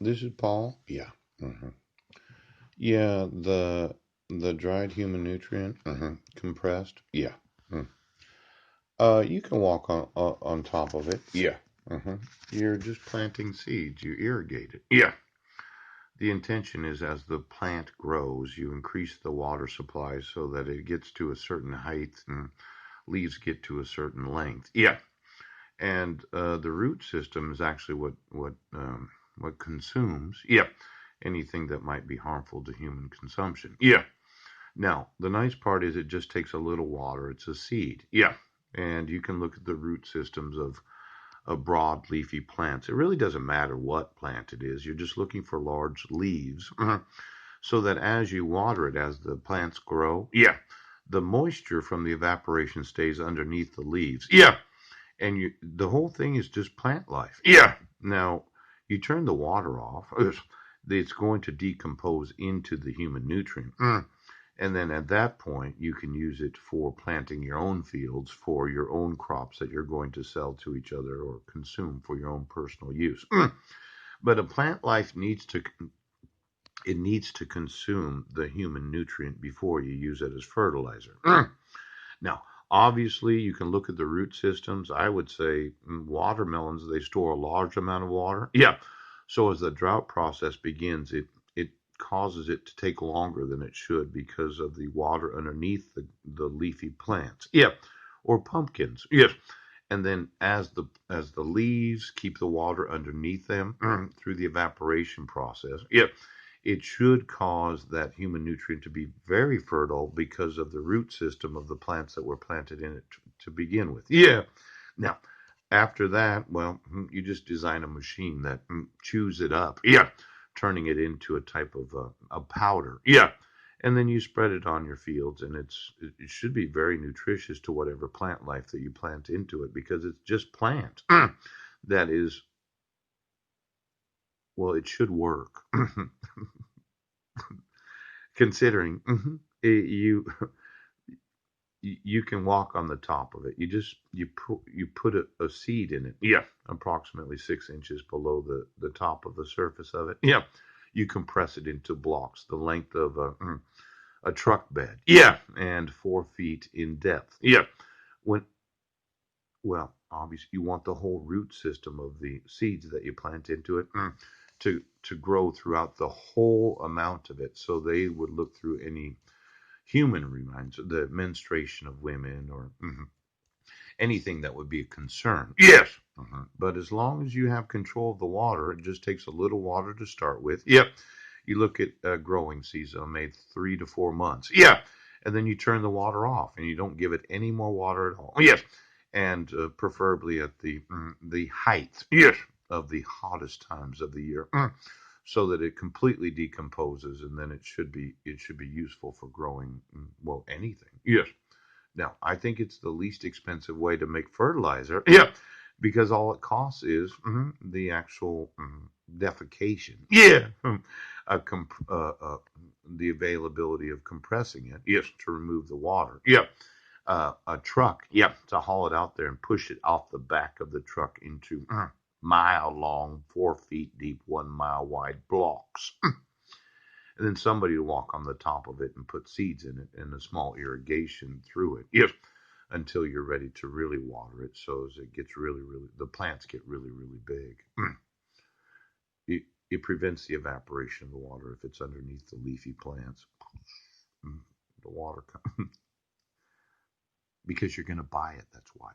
This is Paul. Yeah. Yeah, the dried human nutrient, compressed. Yeah. Mm. You can walk on top of it. Yeah. hmm You're just planting seeds. You irrigate it. Yeah. The intention is as the plant grows, you increase the water supply so that it gets to a certain height and leaves get to a certain length. Yeah. And the root system is actually what consumes. Yeah. Anything that might be harmful to human consumption. Yeah. Now, the nice part is it just takes a little water. It's a seed. Yeah. And you can look at the root systems of broad leafy plants. It really doesn't matter what plant it is. You're just looking for large leaves so that as you water it, as the plants grow, yeah, the moisture from the evaporation stays underneath the leaves. Yeah. And the whole thing is just plant life. Yeah. Now, you turn the water off, it's going to decompose into the human nutrient. And then at that point, you can use it for planting your own fields for your own crops that you're going to sell to each other or consume for your own personal use. But a plant life needs to consume the human nutrient before you use it as fertilizer. Now, obviously, you can look at the root systems. I would say watermelons, they store a large amount of water. Yeah. So as the drought process begins, it causes it to take longer than it should because of the water underneath the leafy plants. Yeah. Or pumpkins. Yes. And then as the leaves keep the water underneath them through the evaporation process, yeah, it should cause that human nutrient to be very fertile because of the root system of the plants that were planted in it to begin with. Yeah. Now, after that, well, you just design a machine that chews it up. Yeah. Turning it into a type of a powder. Yeah. And then you spread it on your fields, and it should be very nutritious to whatever plant life that you plant into it because it's just plant that is, well, it should work. Considering you you can walk on the top of it. You put a seed in it. Yeah, approximately 6 inches below the top of the surface of it. Yeah, you compress it into blocks the length of a truck bed. Yeah, and 4 feet in depth. Yeah, when well, obviously you want the whole root system of the seeds that you plant into it to grow throughout the whole amount of it, so they would look through any human reminds the menstruation of women or anything that would be a concern. Yes. But as long as you have control of the water, it just takes a little water to start with. Yep. You look at growing season, made 3 to 4 months. Yeah. And then you turn the water off and you don't give it any more water at all. Yes. And preferably at the height. Yes. Of the hottest times of the year. So that it completely decomposes, and then it should be useful for growing well anything. Yes. Now, I think it's the least expensive way to make fertilizer. Yeah. Because all it costs is the actual defecation. Yeah. The availability of compressing it. Yes. To remove the water. Yeah. A truck. Yeah. To haul it out there and push it off the back of the truck into mile long, 4 feet deep, 1 mile wide blocks. And then somebody to walk on the top of it and put seeds in it and a small irrigation through it. Yes. Until you're ready to really water it, so as it gets the plants get really, really big. It prevents the evaporation of the water if it's underneath the leafy plants. The water comes because you're going to buy it. That's why.